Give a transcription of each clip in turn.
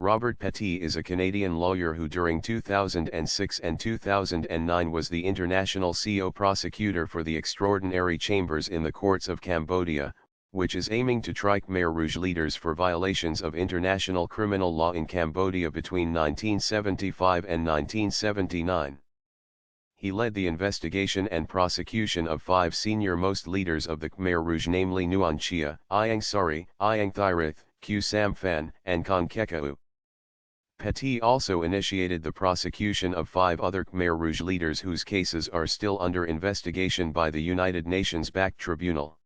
Robert Petit is a Canadian lawyer who during 2006 and 2009 was the International CO prosecutor for the Extraordinary Chambers in the Courts of Cambodia, which is aiming to try Khmer Rouge leaders for violations of international criminal law in Cambodia between 1975 and 1979. He led the investigation and prosecution of 5 senior-most leaders of the Khmer Rouge, namely Nuon Chea, Iang Sari, Iang Thirith, Q Sam Phan, and Kong Kekau. Petit also initiated the prosecution of 5 other Khmer Rouge leaders whose cases are still under investigation by the United Nations-backed tribunal.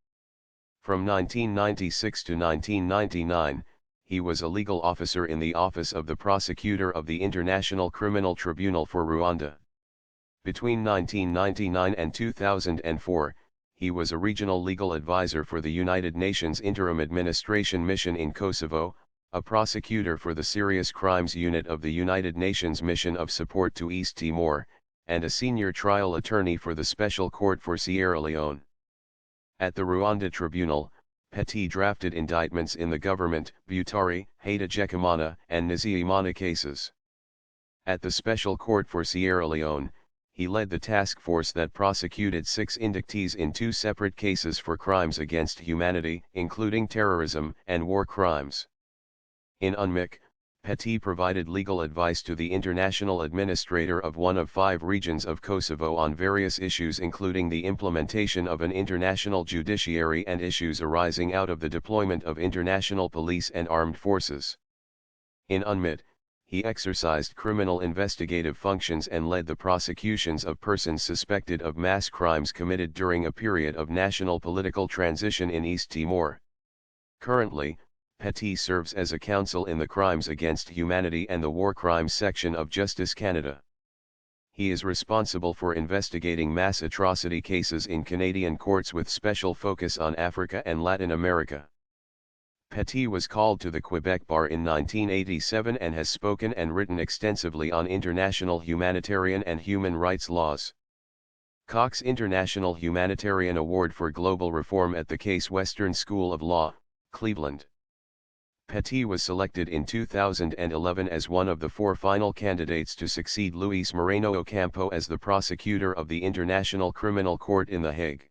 From 1996 to 1999, he was a legal officer in the Office of the Prosecutor of the International Criminal Tribunal for Rwanda. Between 1999 and 2004, he was a regional legal advisor for the United Nations Interim Administration Mission in Kosovo, a prosecutor for the Serious Crimes Unit of the United Nations Mission of Support to East Timor, and a senior trial attorney for the Special Court for Sierra Leone. At the Rwanda Tribunal, Petit drafted indictments in the government, Butari, Haida-Jekamana, and Nziamana cases. At the Special Court for Sierra Leone, he led the task force that prosecuted 6 indictees in 2 separate cases for crimes against humanity, including terrorism and war crimes. In UNMIC, Petit provided legal advice to the international administrator of one of 5 regions of Kosovo on various issues including the implementation of an international judiciary and issues arising out of the deployment of international police and armed forces. In UNMIT, he exercised criminal investigative functions and led the prosecutions of persons suspected of mass crimes committed during a period of national political transition in East Timor. Currently, Petit serves as a counsel in the Crimes Against Humanity and the War Crimes section of Justice Canada. He is responsible for investigating mass atrocity cases in Canadian courts with special focus on Africa and Latin America. Petit was called to the Quebec Bar in 1987 and has spoken and written extensively on international humanitarian and human rights laws. Cox International Humanitarian Award for Global Reform at the Case Western School of Law, Cleveland. Petit was selected in 2011 as one of the 4 final candidates to succeed Luis Moreno Ocampo as the prosecutor of the International Criminal Court in The Hague.